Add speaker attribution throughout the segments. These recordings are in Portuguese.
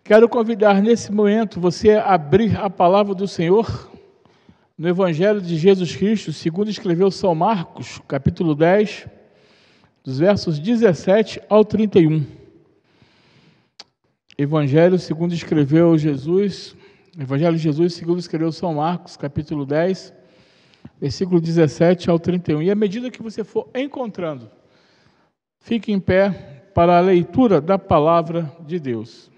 Speaker 1: Quero convidar nesse momento você a abrir a palavra do Senhor no Evangelho de Jesus Cristo, segundo escreveu São Marcos, capítulo 10, dos versos 17 ao 31. Evangelho segundo escreveu Jesus, Evangelho de Jesus segundo escreveu São Marcos, capítulo 10, versículo 17 ao 31. E à medida que você for encontrando, fique em pé para a leitura da palavra de Deus.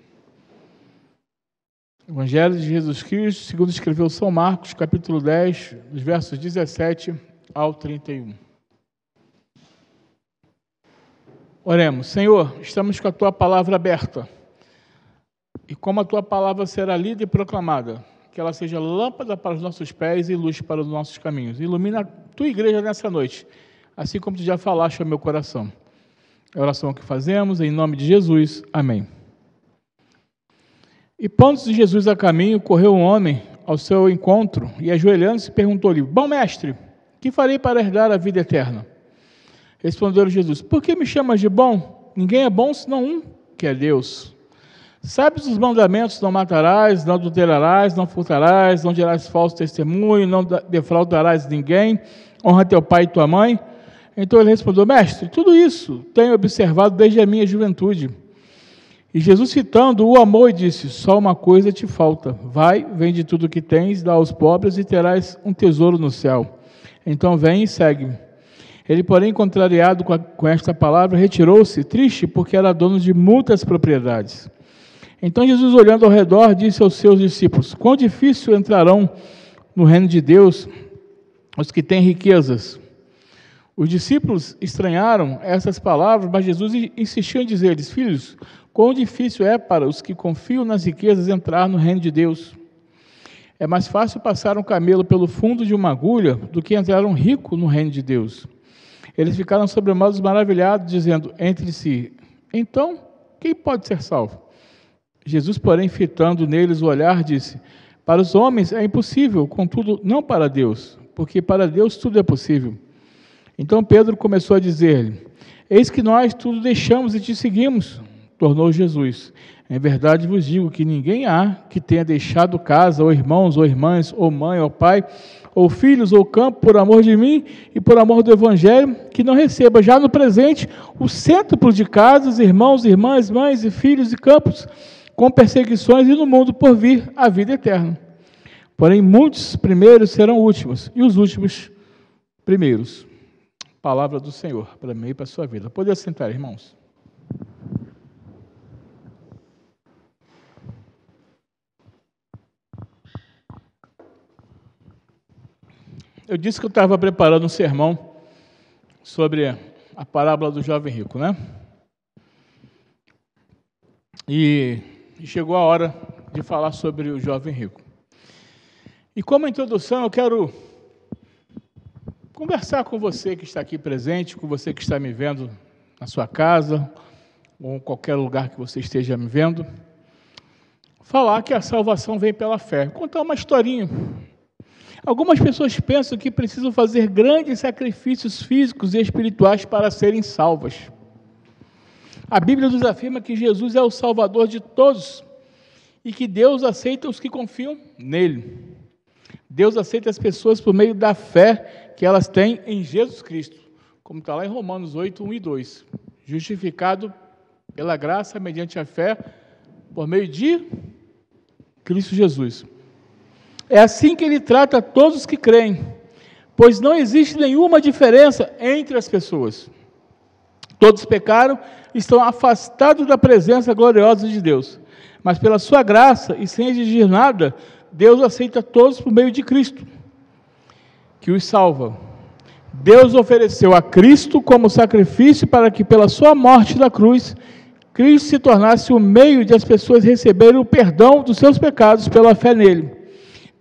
Speaker 1: Evangelho de Jesus Cristo, segundo escreveu São Marcos, capítulo 10, dos versos 17 ao 31. Oremos. Senhor, estamos com a Tua palavra aberta, e como a Tua palavra será lida e proclamada, que ela seja lâmpada para os nossos pés e luz para os nossos caminhos. Ilumina a Tua igreja nessa noite, assim como Tu já falaste ao meu coração. É a oração que fazemos, em nome de Jesus. Amém. E pondo-se Jesus a caminho, correu um homem ao seu encontro e, ajoelhando-se, perguntou-lhe: Bom mestre, que farei para herdar a vida eterna? Respondeu Jesus: Por que me chamas de bom? Ninguém é bom senão um, que é Deus. Sabes os mandamentos: não matarás, não adulterarás, não furtarás, não dirás falso testemunho, não defraudarás ninguém, honra teu pai e tua mãe. Então ele respondeu: Mestre, tudo isso tenho observado desde a minha juventude. E Jesus, fitando, o amou e disse: Só uma coisa te falta. Vai, vende tudo o que tens, dá aos pobres e terás um tesouro no céu. Então vem e segue-me. Ele, porém, contrariado com esta palavra, retirou-se, triste, porque era dono de muitas propriedades. Então Jesus, olhando ao redor, disse aos seus discípulos: Quão difícil entrarão no reino de Deus os que têm riquezas. Os discípulos estranharam essas palavras, mas Jesus insistiu em dizer-lhes: Filhos, quão difícil é para os que confiam nas riquezas entrar no reino de Deus. É mais fácil passar um camelo pelo fundo de uma agulha do que entrar um rico no reino de Deus. Eles ficaram sobremodo maravilhados, dizendo entre si: Então, quem pode ser salvo? Jesus, porém, fitando neles o olhar, disse: Para os homens é impossível, contudo, não para Deus, porque para Deus tudo é possível. Então Pedro começou a dizer-lhe: Eis que nós tudo deixamos e te seguimos. Tornou Jesus: Em verdade vos digo que ninguém há que tenha deixado casa, ou irmãos, ou irmãs, ou mãe, ou pai, ou filhos, ou campo, por amor de mim e por amor do Evangelho, que não receba já no presente o cêntuplo de casas, irmãos, irmãs, mães e filhos e campos, com perseguições, e no mundo por vir a vida eterna. Porém, muitos primeiros serão últimos, e os últimos primeiros. Palavra do Senhor para mim e para a sua vida. Pode assentar, irmãos. Eu disse que eu estava preparando um sermão sobre a parábola do jovem rico, né? E chegou a hora de falar sobre o jovem rico. E como introdução, eu quero conversar com você que está aqui presente, com você que está me vendo na sua casa, ou em qualquer lugar que você esteja me vendo, falar que a salvação vem pela fé. Contar uma historinha. Algumas pessoas pensam que precisam fazer grandes sacrifícios físicos e espirituais para serem salvas. A Bíblia nos afirma que Jesus é o Salvador de todos e que Deus aceita os que confiam nele. Deus aceita as pessoas por meio da fé que elas têm em Jesus Cristo, como está lá em Romanos 8, 1 e 2. Justificado pela graça mediante a fé por meio de Cristo Jesus. É assim que ele trata todos os que creem, pois não existe nenhuma diferença entre as pessoas. Todos pecaram e estão afastados da presença gloriosa de Deus. Mas pela sua graça e sem exigir nada, Deus aceita todos por meio de Cristo, que os salva. Deus ofereceu a Cristo como sacrifício para que pela sua morte na cruz, Cristo se tornasse o meio de as pessoas receberem o perdão dos seus pecados pela fé nele.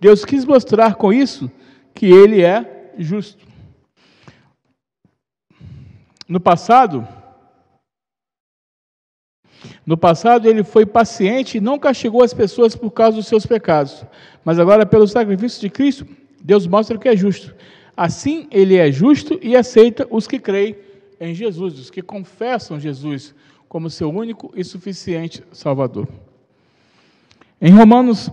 Speaker 1: Deus quis mostrar com isso que ele é justo. No passado, ele foi paciente e não castigou as pessoas por causa dos seus pecados. Mas agora, pelo sacrifício de Cristo, Deus mostra que é justo. Assim, ele é justo e aceita os que creem em Jesus, os que confessam Jesus como seu único e suficiente Salvador. Em Romanos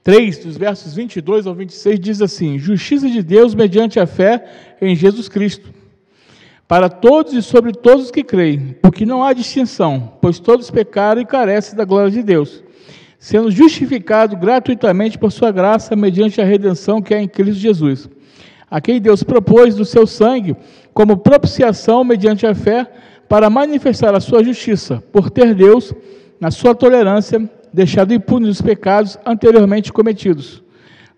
Speaker 1: 3, dos versos 22 ao 26, diz assim: justiça de Deus mediante a fé em Jesus Cristo, para todos e sobre todos que creem, porque não há distinção, pois todos pecaram e carecem da glória de Deus, sendo justificado gratuitamente por sua graça, mediante a redenção que é em Cristo Jesus, a quem Deus propôs do seu sangue como propiciação mediante a fé, para manifestar a sua justiça, por ter Deus, na sua tolerância, deixado impunes os pecados anteriormente cometidos,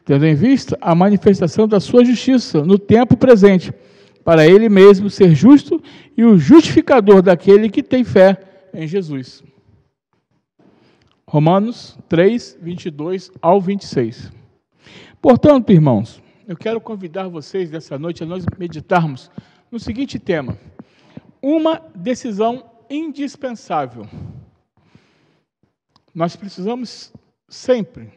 Speaker 1: tendo em vista a manifestação da sua justiça no tempo presente, para ele mesmo ser justo e o justificador daquele que tem fé em Jesus. Romanos 3, 22 ao 26. Portanto, irmãos, eu quero convidar vocês nessa noite a nós meditarmos no seguinte tema: uma decisão indispensável. Nós precisamos sempre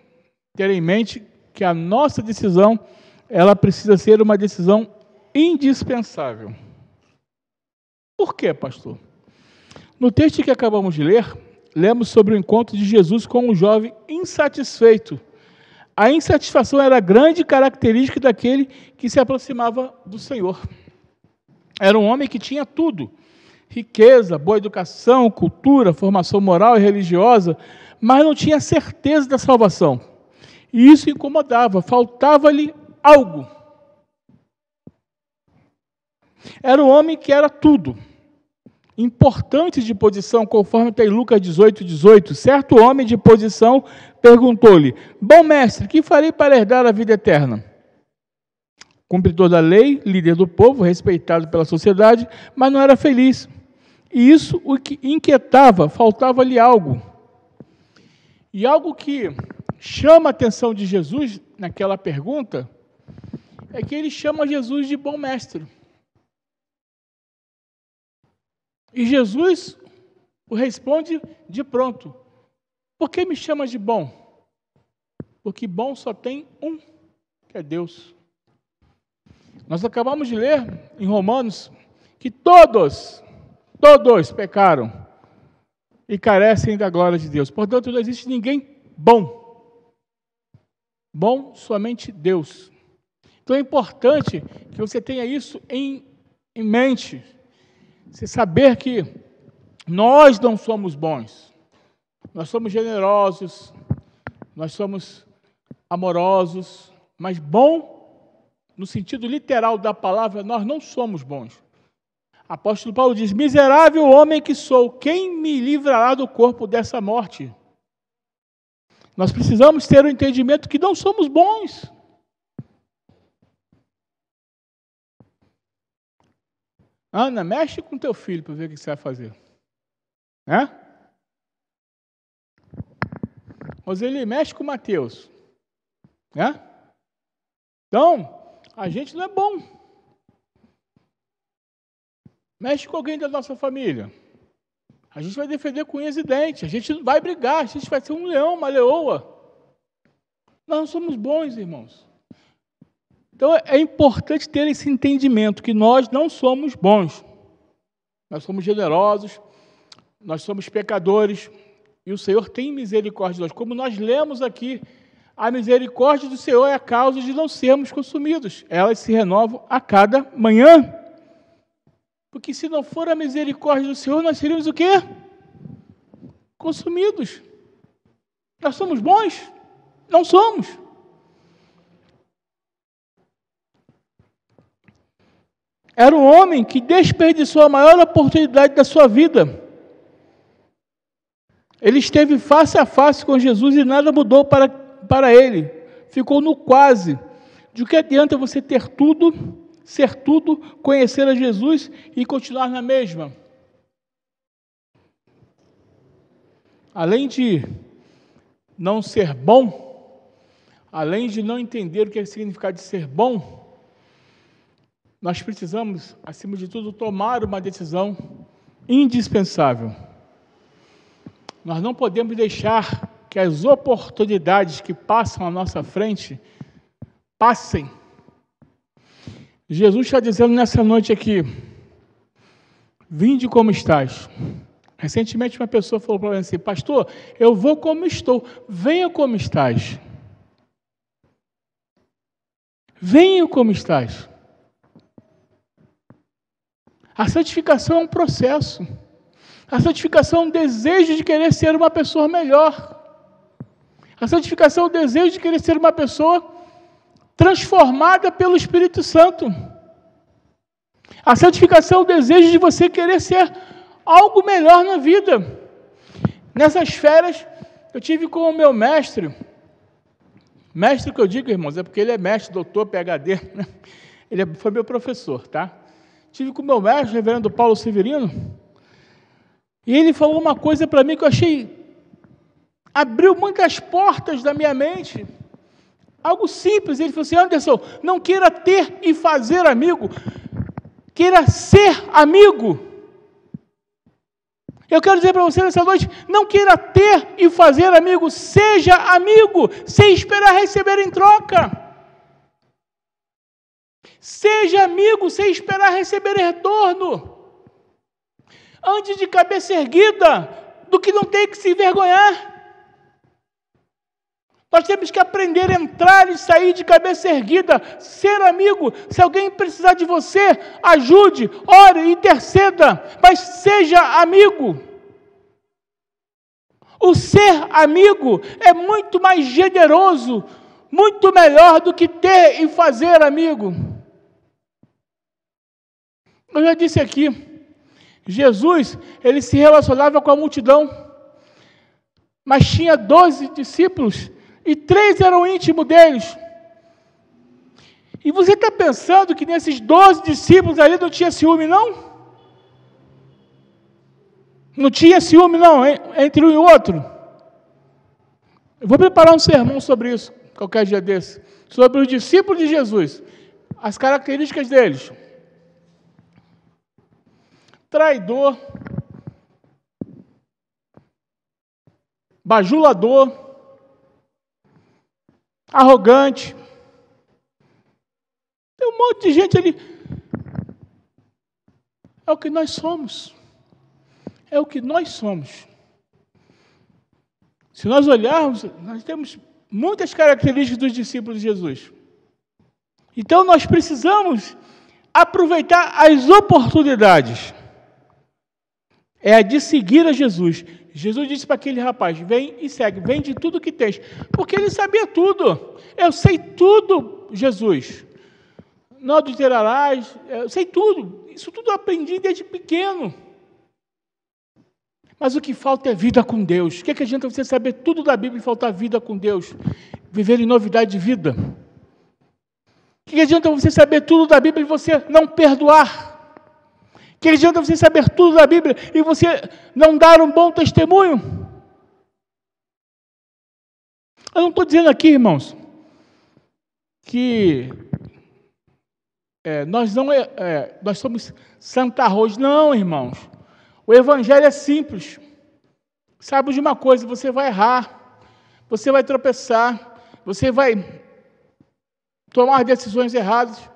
Speaker 1: ter em mente que a nossa decisão, ela precisa ser uma decisão indispensável. Por quê, pastor? No texto que acabamos de ler, lemos sobre o encontro de Jesus com um jovem insatisfeito. A insatisfação era a grande característica daquele que se aproximava do Senhor. Era um homem que tinha tudo: riqueza, boa educação, cultura, formação moral e religiosa, mas não tinha certeza da salvação. E isso incomodava, faltava-lhe algo. Era um homem que era tudo, importante de posição, conforme está em Lucas 18, 18. Certo homem de posição perguntou-lhe: bom mestre, que farei para herdar a vida eterna? Cumpridor da lei, líder do povo, respeitado pela sociedade, mas não era feliz. E isso o que inquietava, faltava-lhe algo. E algo que chama a atenção de Jesus naquela pergunta é que ele chama Jesus de bom mestre. E Jesus o responde de pronto: por que me chama de bom? Porque bom só tem um, que é Deus. Nós acabamos de ler em Romanos que todos pecaram e carecem da glória de Deus. Portanto, não existe ninguém bom. Bom somente Deus. Então é importante que você tenha isso em mente. Você saber que nós não somos bons. Nós somos generosos, nós somos amorosos, mas bom, no sentido literal da palavra, nós não somos bons. Apóstolo Paulo diz: miserável homem que sou, quem me livrará do corpo dessa morte? Nós precisamos ter o entendimento que não somos bons. Ana, mexe com teu filho para ver o que você vai fazer. Roseli, mexe com o Mateus. Então, a gente não é bom. Mexe com alguém da nossa família. A gente vai defender com unhas e dentes. A gente não vai brigar. A gente vai ser um leão, uma leoa. Nós não somos bons, irmãos. Então, é importante ter esse entendimento que nós não somos bons. Nós somos generosos, nós somos pecadores, e o Senhor tem misericórdia de nós. Como nós lemos aqui, a misericórdia do Senhor é a causa de não sermos consumidos. Elas se renovam a cada manhã. Porque se não for a misericórdia do Senhor, nós seríamos o quê? Consumidos. Nós somos bons? Não somos. Era um homem que desperdiçou a maior oportunidade da sua vida. Ele esteve face a face com Jesus e nada mudou para ele. Ficou no quase. De que adianta você ter tudo, ser tudo, conhecer a Jesus e continuar na mesma? Além de não ser bom, além de não entender o que é o significado de ser bom, nós precisamos, acima de tudo, tomar uma decisão indispensável. Nós não podemos deixar que as oportunidades que passam à nossa frente passem. Jesus está dizendo nessa noite aqui: vinde como estás, Recentemente uma pessoa falou para mim assim: pastor, eu vou como estou, venha como estás. Venha como estás. A santificação é um processo. A santificação é um desejo de querer ser uma pessoa melhor. A santificação é o desejo de querer ser uma pessoa transformada pelo Espírito Santo. A santificação é o desejo de você querer ser algo melhor na vida. Nessas férias, eu tive com o meu mestre que eu digo, irmãos, é porque ele é mestre, doutor, PhD, né? Ele foi meu professor, tá? Tive com o meu mestre, o reverendo Paulo Severino, e ele falou uma coisa para mim que eu achei, abriu muitas portas da minha mente, algo simples. Ele falou assim: Anderson, não queira ter e fazer amigo, queira ser amigo. Eu quero dizer para você nessa noite, não queira ter e fazer amigo, seja amigo, sem esperar receber em troca. Seja amigo, sem esperar receber em retorno. Ande de cabeça erguida, do que não tem que se envergonhar. Nós temos que aprender a entrar e sair de cabeça erguida, ser amigo. Se alguém precisar de você, ajude, ore, interceda, mas seja amigo. O ser amigo é muito mais generoso, muito melhor do que ter e fazer amigo. Eu já disse aqui, Jesus, ele se relacionava com a multidão, mas tinha 12 discípulos, e 3 eram íntimos deles. E você está pensando que nesses 12 discípulos ali não tinha ciúme, não? Não tinha ciúme, não, entre um e outro? Eu vou preparar um sermão sobre isso, qualquer dia desse, sobre os discípulos de Jesus, as características deles. Traidor, bajulador, arrogante. Tem um monte de gente ali. É o que nós somos. É o que nós somos. Se nós olharmos, nós temos muitas características dos discípulos de Jesus. Então nós precisamos aproveitar as oportunidades. É a de seguir a Jesus. Jesus disse para aquele rapaz: vem e segue, vende tudo que tens. Porque ele sabia tudo. Eu sei tudo, Jesus. Não adulterarás, eu sei tudo. Isso tudo eu aprendi desde pequeno. Mas o que falta é vida com Deus. O que adianta você saber tudo da Bíblia e faltar vida com Deus? Viver em novidade de vida. O que adianta você saber tudo da Bíblia e você não perdoar? Que adianta você saber tudo da Bíblia e você não dar um bom testemunho? Eu não estou dizendo aqui, irmãos, que nós somos Santa Rosa. Não, irmãos. O Evangelho é simples. Sabe de uma coisa, você vai errar, você vai tropeçar, você vai tomar decisões erradas.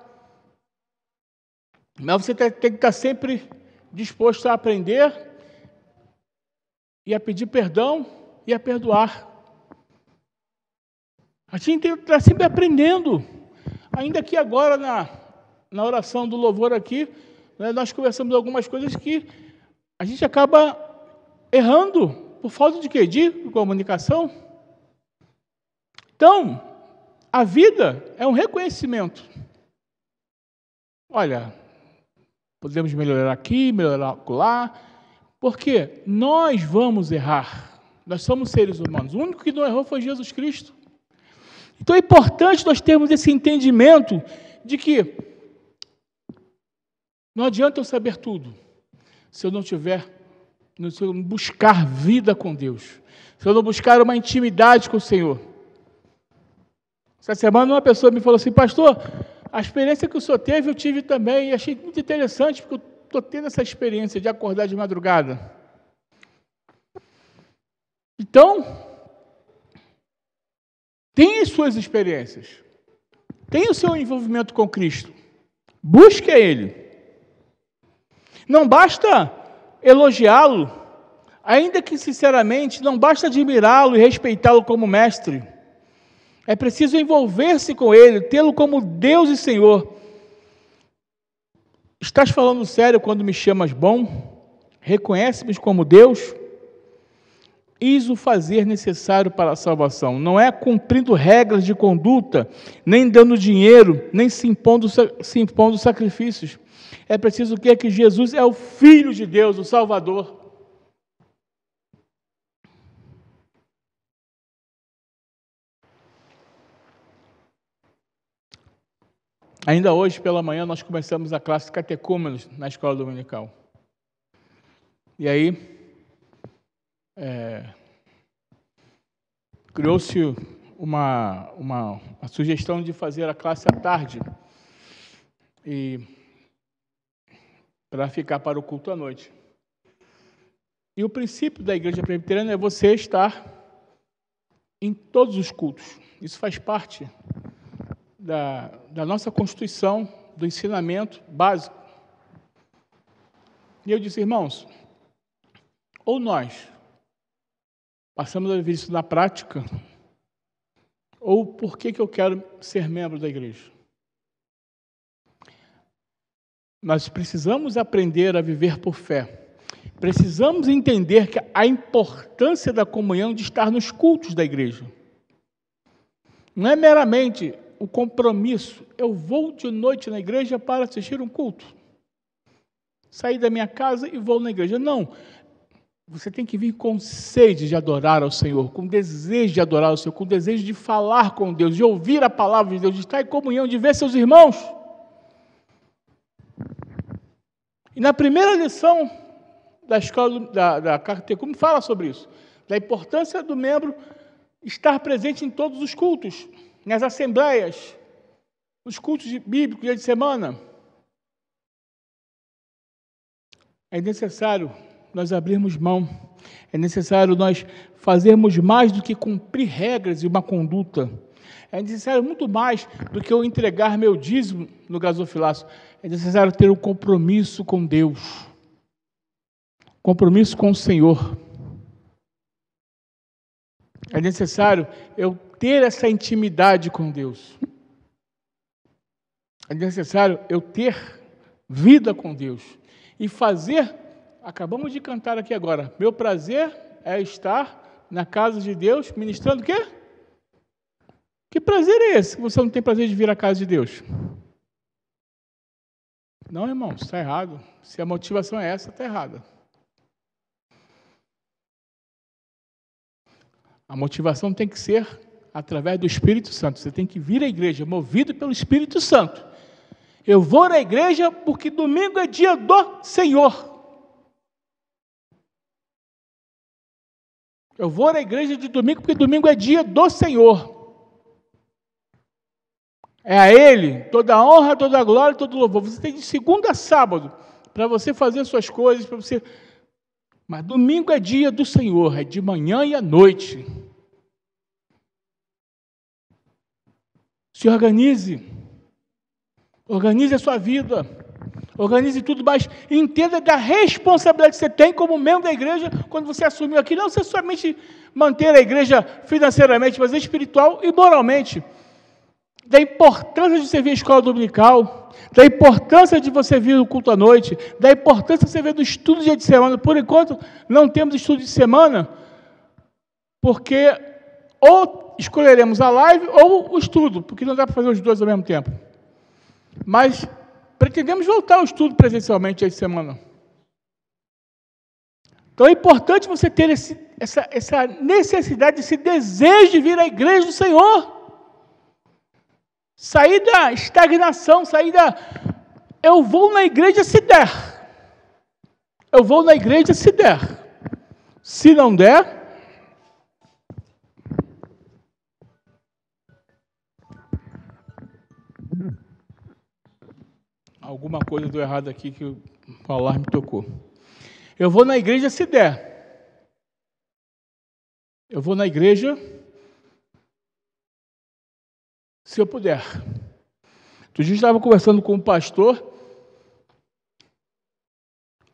Speaker 1: Mas você tem que estar sempre disposto a aprender e a pedir perdão e a perdoar. A gente tem que estar sempre aprendendo. Ainda que agora, na oração do louvor aqui, né, nós conversamos algumas coisas que a gente acaba errando por falta de quê? De comunicação. Então, a vida é um reconhecimento. Olha, podemos melhorar aqui, melhorar lá, porque nós vamos errar. Nós somos seres humanos. O único que não errou foi Jesus Cristo. Então é importante nós termos esse entendimento de que não adianta eu saber tudo se eu não buscar vida com Deus, se eu não buscar uma intimidade com o Senhor. Essa semana uma pessoa me falou assim: pastor, a experiência que o senhor teve, eu tive também, e achei muito interessante, porque eu estou tendo essa experiência de acordar de madrugada. Então, tenha as suas experiências, tenha o seu envolvimento com Cristo, busque a Ele. Não basta elogiá-lo, Ainda que, sinceramente, não basta admirá-lo e respeitá-lo como mestre. É preciso envolver-se com ele, tê-lo como Deus e Senhor. Estás falando sério quando me chamas bom? Reconhece-me como Deus? Eis o fazer necessário para a salvação. Não é cumprindo regras de conduta, nem dando dinheiro, nem se impondo sacrifícios. É preciso que Jesus é o Filho de Deus, o Salvador. Ainda hoje, pela manhã, nós começamos a classe Catecúmenos na escola dominical. E aí, criou-se uma sugestão de fazer a classe à tarde, e para ficar para o culto à noite. E o princípio da Igreja Presbiteriana é você estar em todos os cultos. Isso faz parte da nossa Constituição, do ensinamento básico. E eu disse, irmãos, ou nós passamos a viver isso na prática, ou por que eu quero ser membro da igreja? Nós precisamos aprender a viver por fé. Precisamos entender que a importância da comunhão de estar nos cultos da igreja. Não é meramente o compromisso, eu vou de noite na igreja para assistir um culto. Sair da minha casa e vou na igreja. Não. Você tem que vir com sede de adorar ao Senhor, com desejo de adorar ao Senhor, com desejo de falar com Deus, de ouvir a palavra de Deus, de estar em comunhão, de ver seus irmãos. E na primeira lição da escola da Catecúmenos fala sobre isso, da importância do membro estar presente em todos os cultos, nas assembleias, nos cultos bíblicos, dia de semana. É necessário nós abrirmos mão, é necessário nós fazermos mais do que cumprir regras e uma conduta. É necessário muito mais do que eu entregar meu dízimo no gasofilaço. É necessário ter um compromisso com Deus, compromisso com o Senhor. É necessário eu ter essa intimidade com Deus. É necessário eu ter vida com Deus e fazer. Acabamos de cantar aqui agora. Meu prazer é estar na casa de Deus, ministrando o quê? Que prazer é esse? Você não tem prazer de vir à casa de Deus? Não, irmão, está errado. Se a motivação é essa, está errada. A motivação tem que ser através do Espírito Santo. Você tem que vir à igreja movido pelo Espírito Santo. Eu vou na igreja porque domingo é dia do Senhor. Eu vou na igreja de domingo porque domingo é dia do Senhor. É a Ele toda a honra, toda a glória, todo o louvor. Você tem de segunda a sábado para você fazer suas coisas, para você. Mas domingo é dia do Senhor, é de manhã e à noite. Se organize. Organize a sua vida. Organize tudo, mas entenda da responsabilidade que você tem como membro da igreja quando você assumiu aqui. Não somente manter a igreja financeiramente, mas espiritual e moralmente. Da importância de você vir à escola dominical, da importância de você vir no culto à noite, da importância de você vir no estudo de dia de semana. Por enquanto, não temos estudo de semana, porque ou escolheremos a live ou o estudo, porque não dá para fazer os dois ao mesmo tempo. Mas pretendemos voltar ao estudo presencialmente essa semana. Então é importante você ter essa necessidade, esse desejo de vir à igreja do Senhor. Sair da estagnação, eu vou na igreja se der. Eu vou na igreja se der. Se não der, alguma coisa deu errado aqui que o alarme tocou. Eu vou na igreja se der. Eu vou na igreja se eu puder. Outro dia eu estava conversando com um pastor,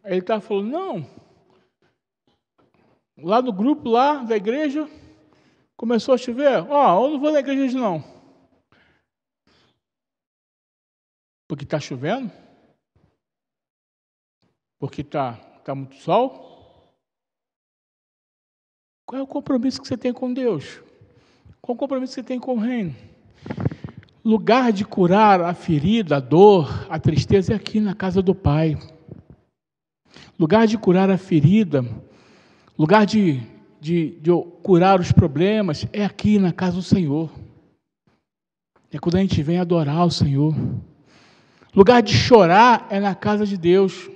Speaker 1: aí ele estava falando, não, lá no grupo lá da igreja, começou a chover. Eu não vou na igreja hoje não. Porque está chovendo? Porque está muito sol? Qual é o compromisso que você tem com Deus? Qual o compromisso que você tem com o reino? Lugar de curar a ferida, a dor, a tristeza é aqui na casa do Pai. Lugar de curar a ferida, lugar de curar os problemas é aqui na casa do Senhor. É quando a gente vem adorar o Senhor. Lugar de chorar é na casa de Deus.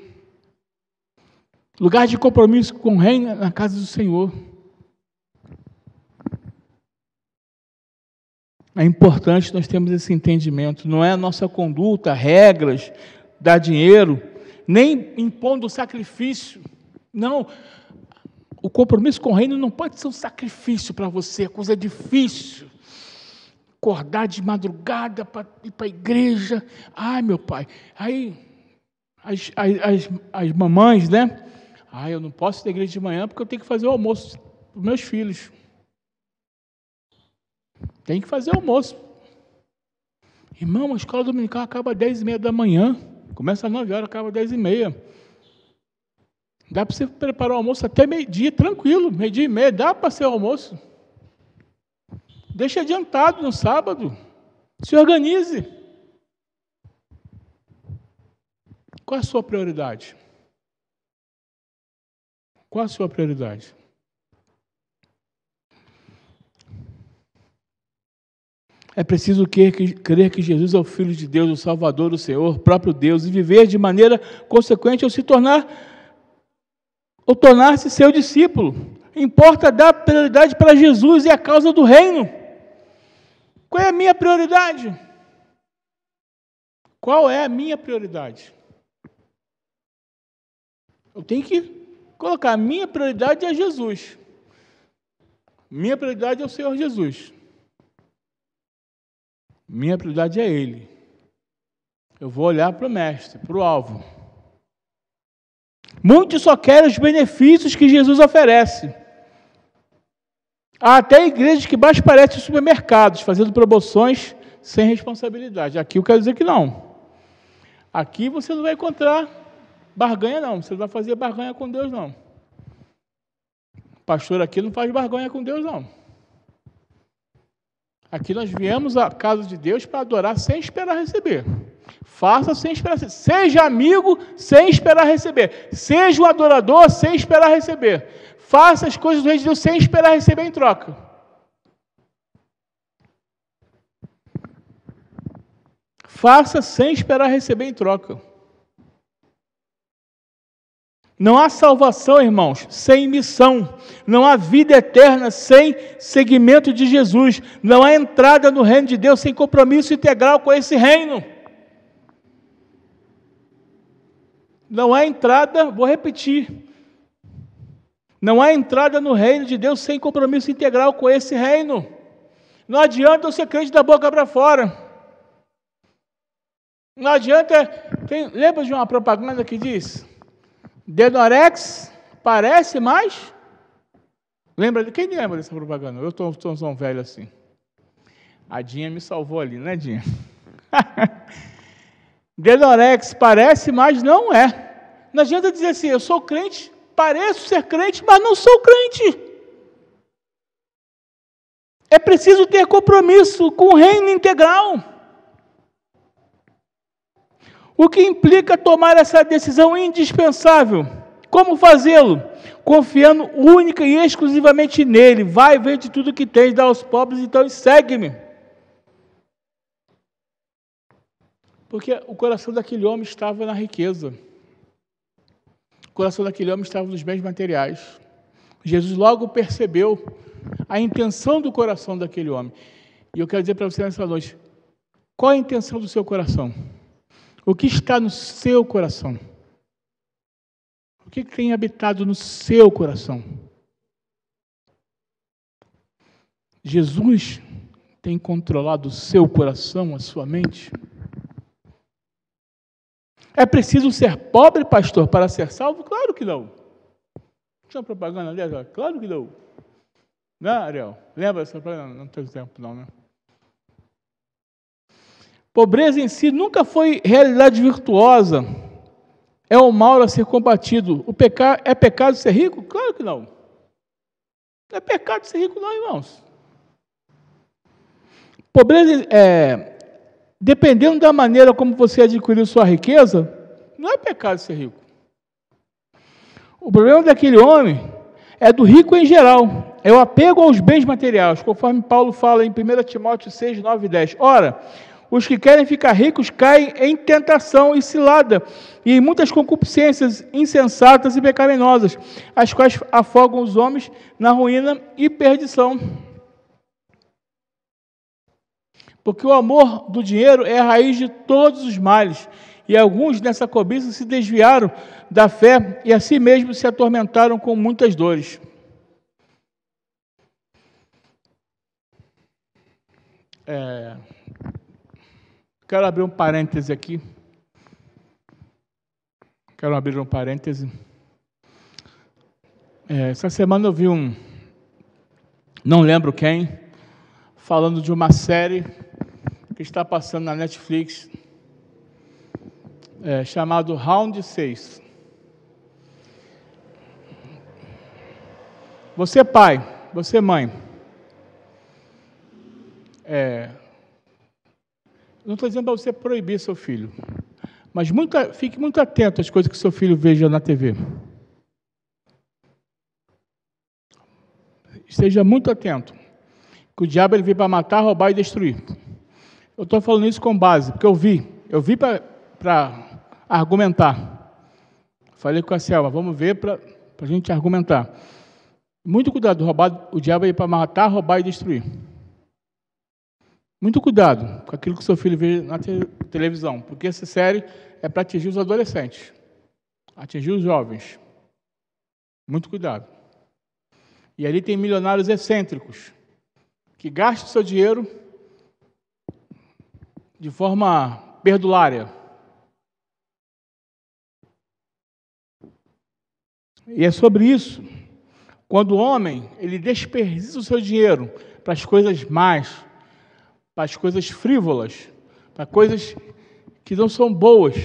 Speaker 1: Lugar de compromisso com o reino é na casa do Senhor. É importante nós termos esse entendimento. Não é a nossa conduta, regras, dar dinheiro, nem impondo sacrifício. Não. O compromisso com o reino não pode ser um sacrifício para você, coisa difícil. Acordar de madrugada para ir para a igreja. Ai, meu pai. Aí, as mamães, né? Eu não posso ir na igreja de manhã porque eu tenho que fazer o almoço para os meus filhos. Tem que fazer almoço. Irmão, a escola dominical acaba às 10h30 da manhã. Começa às 9 horas, acaba às 10h30. Dá para você preparar o almoço até meio-dia, tranquilo. Meio-dia e meia, dá para ser o almoço. Deixa adiantado no sábado. Se organize. Qual é a sua prioridade? Qual a sua prioridade? É preciso crer que Jesus é o Filho de Deus, o Salvador, o Senhor, o próprio Deus, e viver de maneira consequente ao tornar-se seu discípulo. Importa dar prioridade para Jesus e a causa do reino. Qual é a minha prioridade? Qual é a minha prioridade? Eu tenho que colocar, a minha prioridade é Jesus. Minha prioridade é o Senhor Jesus. Minha prioridade é Ele. Eu vou olhar para o mestre, para o alvo. Muitos só querem os benefícios que Jesus oferece. Há até igrejas que mais parecem supermercados, fazendo promoções sem responsabilidade. Aqui eu quero dizer que não. Aqui você não vai encontrar barganha, não. Você não vai fazer barganha com Deus, não. O pastor aqui não faz barganha com Deus, não. Aqui nós viemos à casa de Deus para adorar sem esperar receber. Faça sem esperar receber. Seja amigo sem esperar receber. Seja um adorador sem esperar receber. Faça as coisas do reino de Deus sem esperar receber em troca. Faça sem esperar receber em troca. Não há salvação, irmãos, sem missão. Não há vida eterna sem seguimento de Jesus. Não há entrada no reino de Deus sem compromisso integral com esse reino. Não há entrada, vou repetir. Não há entrada no reino de Deus sem compromisso integral com esse reino. Não adianta eu ser crente da boca para fora. Não adianta... Lembra de uma propaganda que diz... Denorex parece mais... Quem lembra dessa propaganda? Eu estou tão velho assim. A Dinha me salvou ali, né, Dinha? Denorex parece, mas não é. Não adianta dizer assim, eu sou crente, pareço ser crente, mas não sou crente. É preciso ter compromisso com o reino integral. O que implica tomar essa decisão indispensável. Como fazê-lo? Confiando única e exclusivamente nele. Vai, vende tudo que tens, dá aos pobres, então e segue-me. Porque o coração daquele homem estava na riqueza. O coração daquele homem estava nos bens materiais. Jesus logo percebeu a intenção do coração daquele homem. E eu quero dizer para você nessa noite, qual a intenção do seu coração? O que está no seu coração? O que tem habitado no seu coração? Jesus tem controlado o seu coração, a sua mente? É preciso ser pobre, pastor, para ser salvo? Claro que não. Tinha propaganda ali? Claro que não. Né, Ariel? Lembra dessa propaganda? Não tem tempo, não, né? Pobreza em si nunca foi realidade virtuosa. É o mal a ser combatido. É pecado ser rico? Claro que não. Não é pecado ser rico, não, irmãos. Pobreza, dependendo da maneira como você adquiriu sua riqueza, não é pecado ser rico. O problema daquele homem é do rico em geral. É o apego aos bens materiais, conforme Paulo fala em 1 Timóteo 6, 9 e 10. Ora, os que querem ficar ricos caem em tentação e cilada, e em muitas concupiscências insensatas e pecaminosas, as quais afogam os homens na ruína e perdição. Porque o amor do dinheiro é a raiz de todos os males, e alguns nessa cobiça se desviaram da fé e a si mesmos se atormentaram com muitas dores. Quero abrir um parêntese aqui. Essa semana eu vi não lembro quem, falando de uma série que está passando na Netflix, chamado Round 6. Você pai, você mãe, não estou dizendo para você proibir seu filho, mas fique muito atento às coisas que seu filho veja na TV. Esteja muito atento, que o diabo ele veio para matar, roubar e destruir. Eu estou falando isso com base, porque eu vi para argumentar. Falei com a Selma, vamos ver para a gente argumentar. Muito cuidado, o diabo veio para matar, roubar e destruir. Muito cuidado com aquilo que o seu filho vê na televisão, porque essa série é para atingir os adolescentes, atingir os jovens. Muito cuidado. E ali tem milionários excêntricos, que gastam seu dinheiro de forma perdulária. E é sobre isso. Quando o homem ele desperdiça o seu dinheiro para as coisas más, para as coisas frívolas, para coisas que não são boas.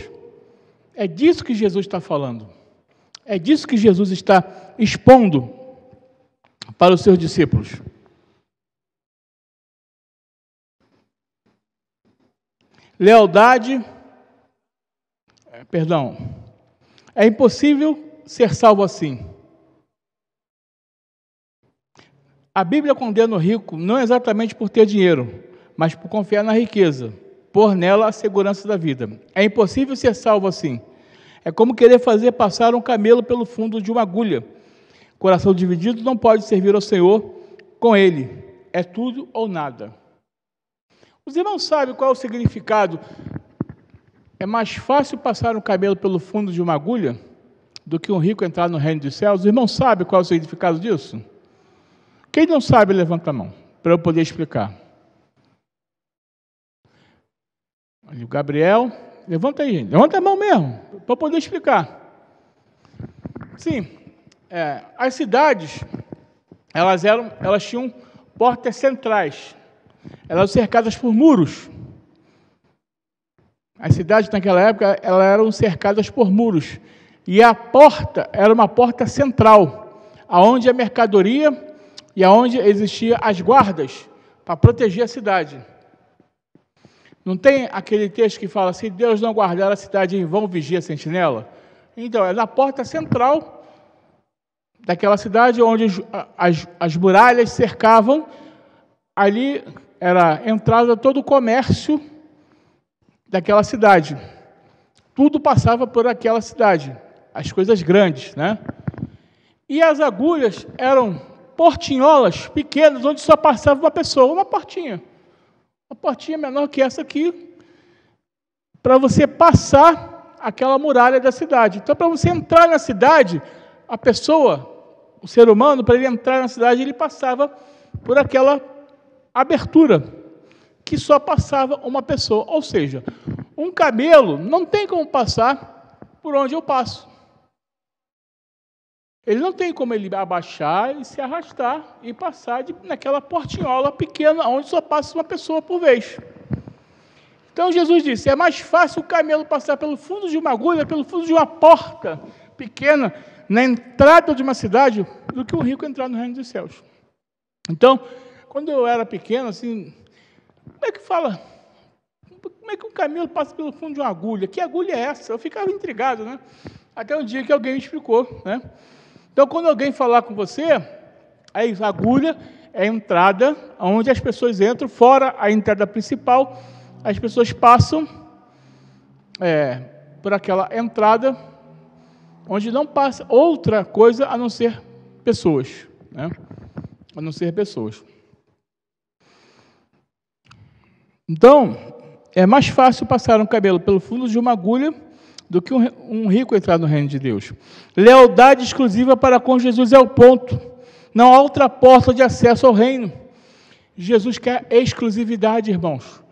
Speaker 1: É disso que Jesus está falando. É disso que Jesus está expondo para os seus discípulos. É impossível ser salvo assim. A Bíblia condena o rico não exatamente por ter dinheiro, mas por confiar na riqueza, por nela a segurança da vida. É impossível ser salvo assim. É como querer fazer passar um camelo pelo fundo de uma agulha. Coração dividido não pode servir ao Senhor com ele. É tudo ou nada. Os irmãos sabem qual é o significado? É mais fácil passar um camelo pelo fundo de uma agulha do que um rico entrar no reino dos céus? Os irmãos sabem qual é o significado disso? Quem não sabe, levanta a mão, para eu poder explicar. O Gabriel, levanta aí, gente. Levanta a mão mesmo, para eu poder explicar. Sim, as cidades, elas tinham portas centrais, elas eram cercadas por muros. As cidades naquela época, elas eram cercadas por muros, e a porta era uma porta central, aonde a mercadoria e aonde existiam as guardas para proteger a cidade. Não tem aquele texto que fala, se Deus não guardar a cidade em vão, vigia a sentinela? Então, é na porta central daquela cidade, onde as muralhas cercavam, ali era entrada todo o comércio daquela cidade. Tudo passava por aquela cidade, as coisas grandes, né? E as agulhas eram portinholas pequenas, onde só passava uma pessoa, uma portinha menor que essa aqui, para você passar aquela muralha da cidade. Então, para você entrar na cidade, a pessoa, o ser humano, para ele entrar na cidade, ele passava por aquela abertura, que só passava uma pessoa. Ou seja, um camelo não tem como passar por onde eu passo. Ele não tem como ele abaixar e se arrastar e passar naquela portinhola pequena, onde só passa uma pessoa por vez. Então Jesus disse, é mais fácil o camelo passar pelo fundo de uma agulha, pelo fundo de uma porta pequena, na entrada de uma cidade, do que o rico entrar no reino dos céus. Então, quando eu era pequeno, assim, como é que fala? Como é que um camelo passa pelo fundo de uma agulha? Que agulha é essa? Eu ficava intrigado, né? Até um dia que alguém me explicou, né? Então, quando alguém falar com você, a agulha é a entrada onde as pessoas entram, fora a entrada principal, as pessoas passam por aquela entrada onde não passa outra coisa a não ser pessoas, né? A não ser pessoas. Então, é mais fácil passar um camelo pelo fundo de uma agulha do que um rico entrar no reino de Deus. Lealdade exclusiva para com Jesus é o ponto. Não há outra porta de acesso ao reino. Jesus quer exclusividade, irmãos.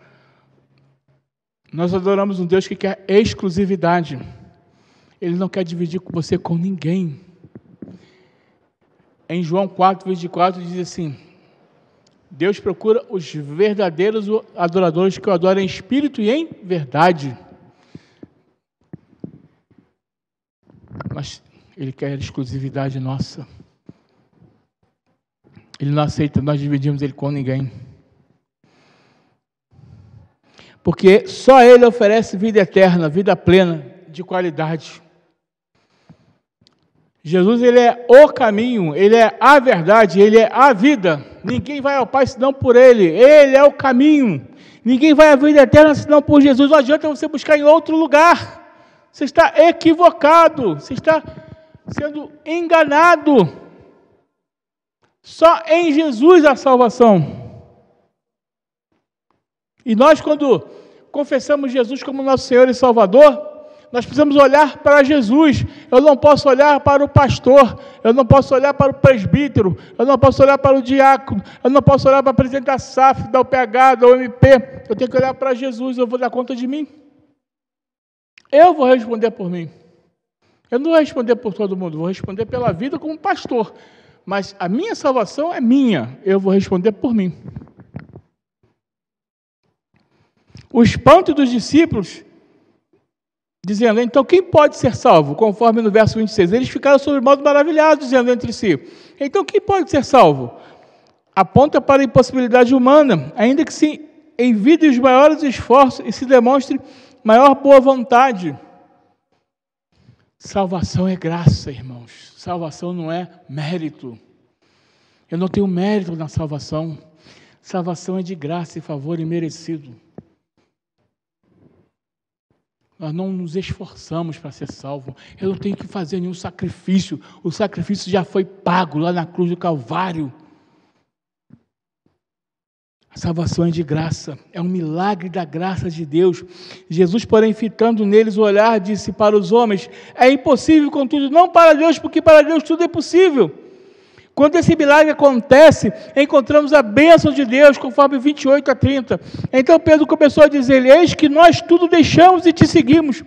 Speaker 1: Nós adoramos um Deus que quer exclusividade. Ele não quer dividir com você com ninguém. Em João 4:24 diz assim, Deus procura os verdadeiros adoradores que o adoram em espírito e em verdade. Mas Ele quer exclusividade nossa. Ele não aceita nós dividirmos Ele com ninguém. Porque só Ele oferece vida eterna, vida plena, de qualidade. Jesus, Ele é o caminho, Ele é a verdade, Ele é a vida. Ninguém vai ao Pai senão por Ele. Ele é o caminho. Ninguém vai à vida eterna senão por Jesus. Não adianta você buscar em outro lugar. Você está equivocado. Você está sendo enganado. Só em Jesus a salvação. E nós, quando confessamos Jesus como nosso Senhor e Salvador, nós precisamos olhar para Jesus. Eu não posso olhar para o pastor, eu não posso olhar para o presbítero, eu não posso olhar para o diácono, eu não posso olhar para o presidente da SAF, da UPH, da UMP. Eu tenho que olhar para Jesus, eu vou dar conta de mim. Eu vou responder por mim. Eu não vou responder por todo mundo, vou responder pela vida como pastor. Mas a minha salvação é minha, eu vou responder por mim. O espanto dos discípulos, dizendo, então quem pode ser salvo? Conforme no verso 26, eles ficaram sobre modo maravilhados, dizendo entre si, então quem pode ser salvo? Aponta para a impossibilidade humana, ainda que se envie os maiores esforços e se demonstre maior boa vontade. Salvação é graça, irmãos. Salvação não é mérito. Eu não tenho mérito na salvação. Salvação é de graça e favor imerecido. Nós não nos esforçamos para ser salvo. Eu não tenho que fazer nenhum sacrifício. O sacrifício já foi pago lá na cruz do Calvário. A salvação é de graça. É um milagre da graça de Deus. Jesus, porém, fitando neles o olhar, disse para os homens, é impossível, contudo, não para Deus, porque para Deus tudo é possível. Quando esse milagre acontece, encontramos a bênção de Deus, conforme 28-30. Então Pedro começou a dizer, eis que nós tudo deixamos e te seguimos.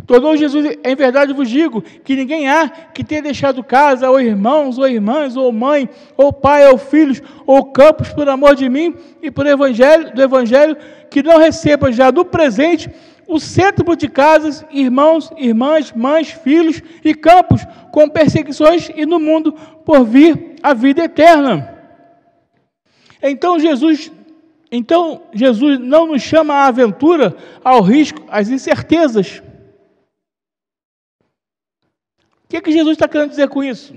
Speaker 1: Tornou Jesus, em verdade vos digo, que ninguém há que tenha deixado casa, ou irmãos, ou irmãs, ou mãe, ou pai, ou filhos, ou campos, por amor de mim e por do Evangelho, que não receba já no presente o cêntuplo de casas, irmãos, irmãs, mães, filhos e campos, com perseguições e no mundo por vir a vida eterna. Então Jesus não nos chama à aventura, ao risco, às incertezas. O que Jesus está querendo dizer com isso?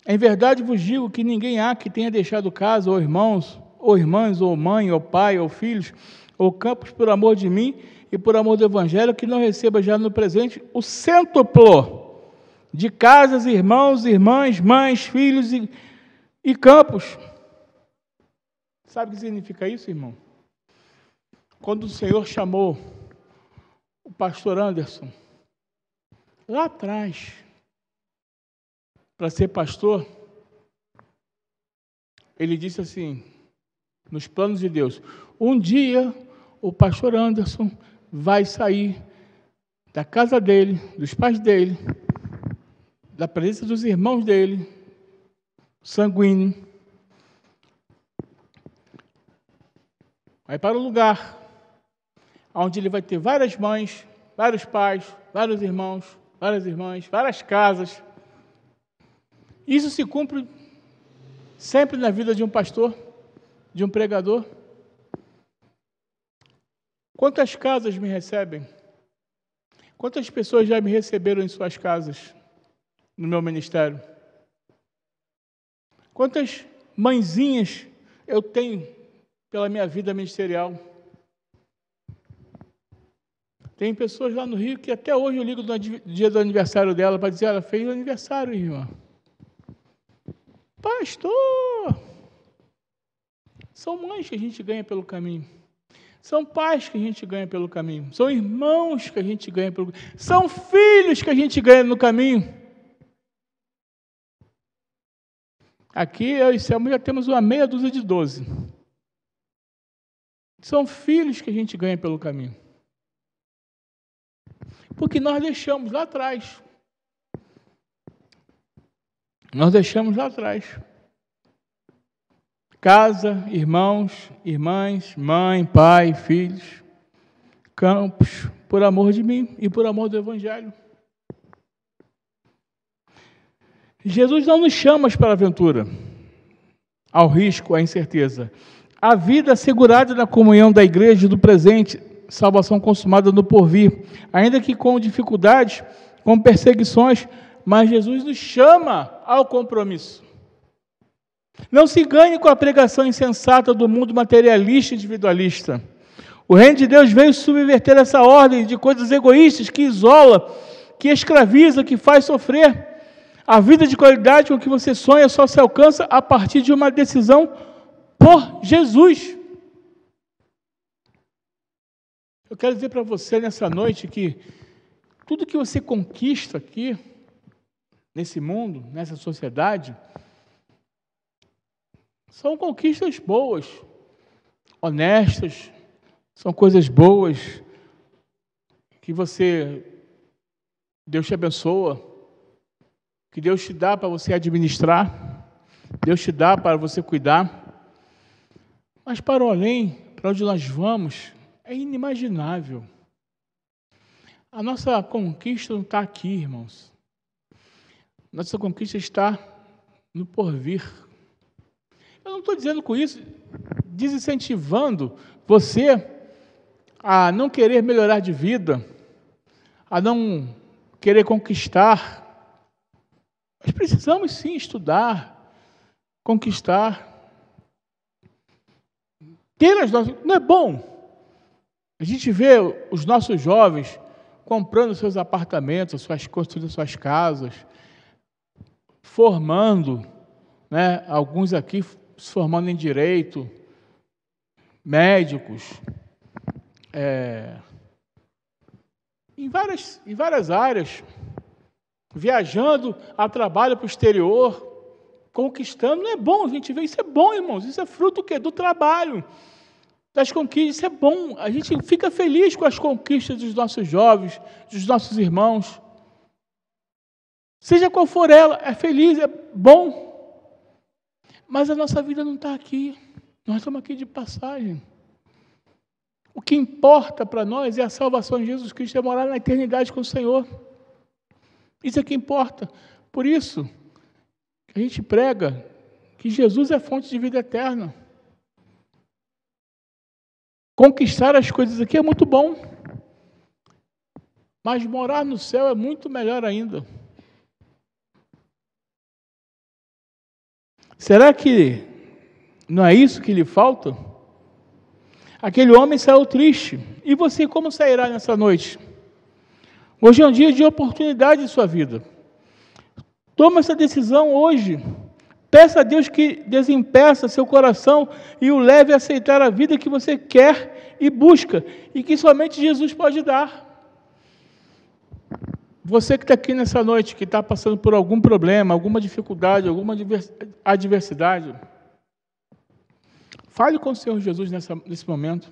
Speaker 1: Em verdade vos digo que ninguém há que tenha deixado casa, ou irmãos, ou irmãs, ou mãe, ou pai, ou filhos, ou campos por amor de mim e por amor do Evangelho, que não receba já no presente o cêntuplo de casas, irmãos, irmãs, mães, filhos e campos. Sabe o que significa isso, irmão? Quando o Senhor chamou o pastor Anderson, lá atrás, para ser pastor, ele disse assim, nos planos de Deus, um dia o pastor Anderson vai sair da casa dele, dos pais dele, da presença dos irmãos dele, sanguíneo, vai para um lugar onde ele vai ter várias mães, vários pais, vários irmãos, várias irmãs, várias casas. Isso se cumpre sempre na vida de um pastor, de um pregador. Quantas casas me recebem? Quantas pessoas já me receberam em suas casas, no meu ministério? Quantas mãezinhas eu tenho pela minha vida ministerial? Tem pessoas lá no Rio que até hoje eu ligo no dia do aniversário dela para dizer: ela fez aniversário, irmã. Pastor! São mães que a gente ganha pelo caminho. São pais que a gente ganha pelo caminho. São irmãos que a gente ganha pelo caminho. São filhos que a gente ganha no caminho. Aqui eu e Selma já temos uma meia dúzia de 12. São filhos que a gente ganha pelo caminho. Porque nós deixamos lá atrás. Nós deixamos lá atrás. Casa, irmãos, irmãs, mãe, pai, filhos, campos, por amor de mim e por amor do Evangelho. Jesus não nos chama para a aventura, ao risco, à incerteza. A vida assegurada na comunhão da igreja do presente, salvação consumada no porvir, ainda que com dificuldades, com perseguições, mas Jesus nos chama ao compromisso. Não se ganhe com a pregação insensata do mundo materialista e individualista. O reino de Deus veio subverter essa ordem de coisas egoístas que isola, que escraviza, que faz sofrer. A vida de qualidade com que você sonha só se alcança a partir de uma decisão por Jesus. Eu quero dizer para você nessa noite que tudo que você conquista aqui, nesse mundo, nessa sociedade, são conquistas boas, honestas, são coisas boas que Deus te abençoa, que Deus te dá para você administrar, Deus te dá para você cuidar. Mas para o além, para onde nós vamos, é inimaginável. A nossa conquista não está aqui, irmãos. Nossa conquista está no porvir. Eu não estou dizendo com isso, desincentivando você a não querer melhorar de vida, a não querer conquistar. Nós precisamos sim estudar, conquistar. Ter as nossas... Não é bom a gente vê os nossos jovens comprando seus apartamentos, construindo suas casas, formando, né, alguns aqui se formando em direito, médicos, em várias áreas, viajando a trabalho para o exterior, conquistando. Não é bom a gente ver, isso é bom, irmãos, isso é fruto do quê? Do trabalho, das conquistas, isso é bom, a gente fica feliz com as conquistas dos nossos jovens, dos nossos irmãos, seja qual for ela, é feliz, é bom, mas a nossa vida não está aqui, nós estamos aqui de passagem. O que importa para nós é a salvação de Jesus Cristo, é morar na eternidade com o Senhor. Isso é que importa. Por isso, a gente prega que Jesus é fonte de vida eterna. Conquistar as coisas aqui é muito bom, mas morar no céu é muito melhor ainda. Será que não é isso que lhe falta? Aquele homem saiu triste. E você, como sairá nessa noite? Hoje é um dia de oportunidade em sua vida. Toma essa decisão hoje. Peça a Deus que desempeça seu coração e o leve a aceitar a vida que você quer e busca, e que somente Jesus pode dar. Você que está aqui nessa noite, que está passando por algum problema, alguma dificuldade, alguma adversidade, fale com o Senhor Jesus nesse momento.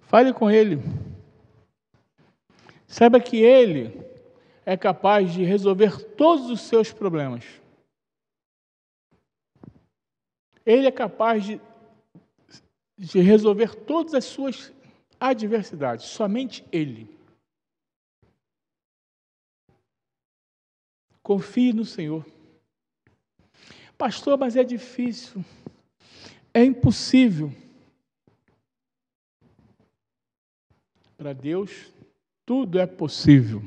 Speaker 1: Fale com Ele. Saiba que Ele é capaz de resolver todos os seus problemas. Ele é capaz de resolver todas as suas adversidades. Somente Ele. Confie no Senhor. Pastor, mas é difícil. É impossível. Para Deus, tudo é possível.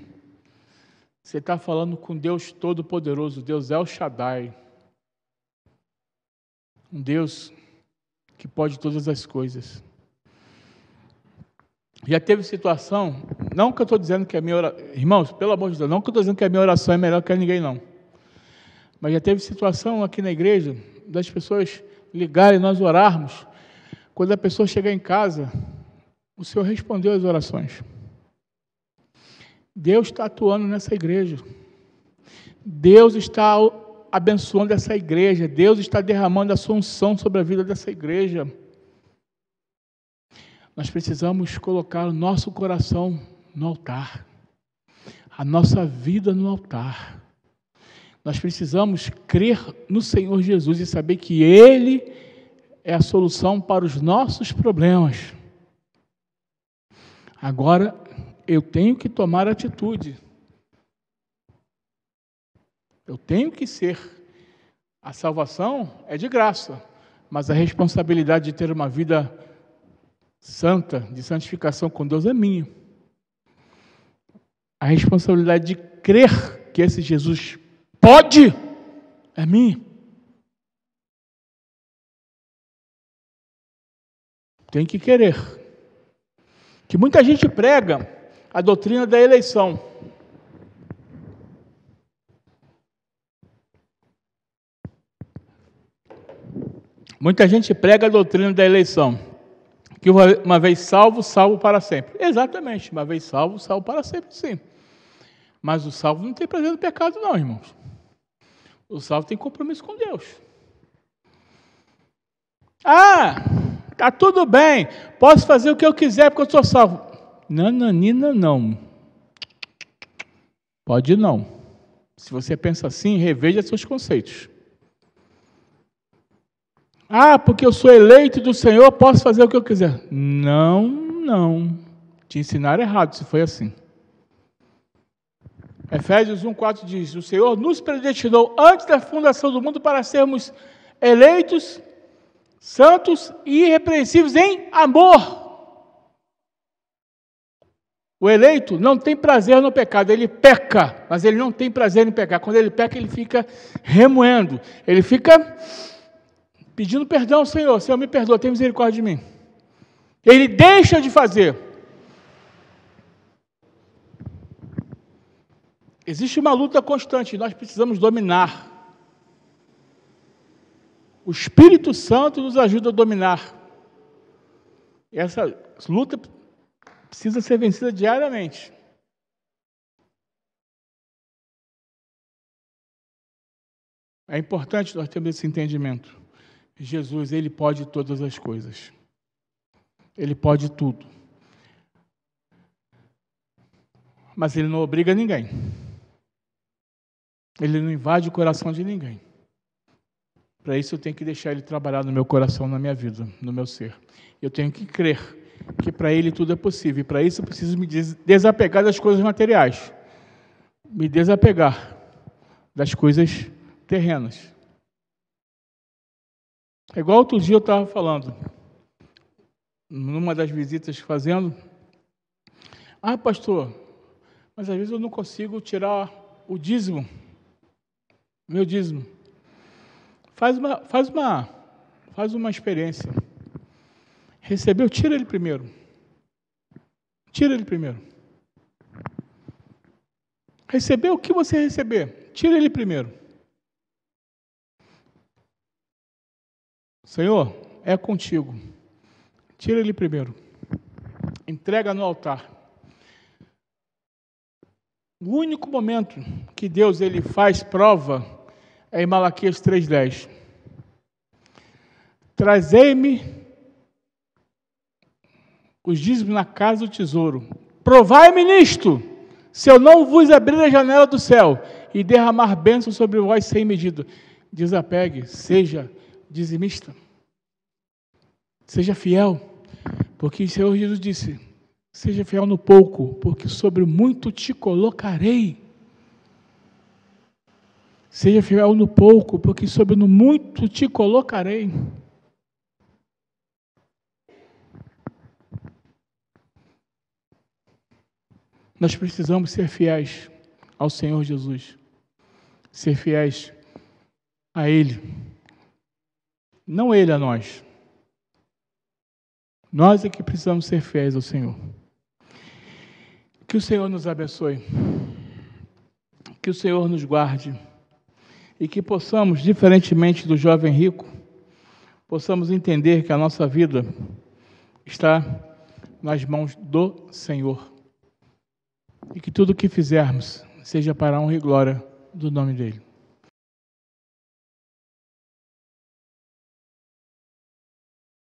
Speaker 1: Você está falando com Deus Todo-Poderoso, Deus El Shaddai. Um Deus que pode todas as coisas. Já teve situação, não que eu estou dizendo que a minha oração, irmãos, pelo amor de Deus, não que eu estou dizendo que a minha oração é melhor que a ninguém, não. Mas já teve situação aqui na igreja, das pessoas ligarem e nós orarmos. Quando a pessoa chegar em casa, o Senhor respondeu as orações. Deus está atuando nessa igreja. Deus está abençoando essa igreja. Deus está derramando a sua unção sobre a vida dessa igreja. Nós precisamos colocar o nosso coração no altar. A nossa vida no altar. Nós precisamos crer no Senhor Jesus e saber que Ele é a solução para os nossos problemas. Agora, eu tenho que tomar atitude. Eu tenho que ser. A salvação é de graça, mas a responsabilidade de ter uma vida santa, de santificação com Deus é minha. A responsabilidade de crer que esse Jesus pode é minha. Tem que querer. Que muita gente prega a doutrina da eleição. Muita gente prega a doutrina da eleição. Que uma vez salvo, salvo para sempre. Exatamente, uma vez salvo, salvo para sempre, sim. Mas o salvo não tem prazer no pecado, não, irmãos. O salvo tem compromisso com Deus. Ah, tá tudo bem, posso fazer o que eu quiser porque eu sou salvo. Nananina, não. Pode não. Se você pensa assim, reveja seus conceitos. Ah, porque eu sou eleito do Senhor, posso fazer o que eu quiser. Não, não. Te ensinaram errado se foi assim. Efésios 1,4 diz: o Senhor nos predestinou antes da fundação do mundo para sermos eleitos, santos e irrepreensíveis em amor. O eleito não tem prazer no pecado, ele peca, mas ele não tem prazer em pecar. Quando ele peca, ele fica remoendo, ele fica pedindo perdão ao Senhor. Senhor, me perdoa, tem misericórdia de mim. Ele deixa de fazer. Existe uma luta constante, nós precisamos dominar. O Espírito Santo nos ajuda a dominar. Essa luta precisa ser vencida diariamente. É importante nós termos esse entendimento. Jesus, Ele pode todas as coisas. Ele pode tudo. Mas Ele não obriga ninguém. Ele não invade o coração de ninguém. Para isso eu tenho que deixar Ele trabalhar no meu coração, na minha vida, no meu ser. Eu tenho que crer que para Ele tudo é possível. E para isso eu preciso me desapegar das coisas materiais. Me desapegar das coisas terrenas. É igual outro dia eu estava falando, numa das visitas fazendo. Ah, pastor, mas às vezes eu não consigo tirar o dízimo. Meu dízimo. Faz uma experiência. Recebeu, tira ele primeiro. Tira ele primeiro. Recebeu o que você receber, tira ele primeiro. Senhor, é contigo. Tira ele primeiro. Entrega no altar. O único momento que Deus ele faz prova é em Malaquias 3,10. Trazei-me os dízimos na casa do tesouro. Provai-me nisto, se eu não vos abrir a janela do céu e derramar bênçãos sobre vós sem medida. Desapegue, seja dizimista. Seja fiel, porque o Senhor Jesus disse, seja fiel no pouco, porque sobre muito te colocarei. Seja fiel no pouco, porque sobre no muito te colocarei. Nós precisamos ser fiéis ao Senhor Jesus. Ser fiéis a Ele. Não Ele a nós. Nós é que precisamos ser fiéis ao Senhor. Que o Senhor nos abençoe. Que o Senhor nos guarde. E que possamos, diferentemente do jovem rico, possamos entender que a nossa vida está nas mãos do Senhor. E que tudo o que fizermos seja para a honra e glória do nome dEle.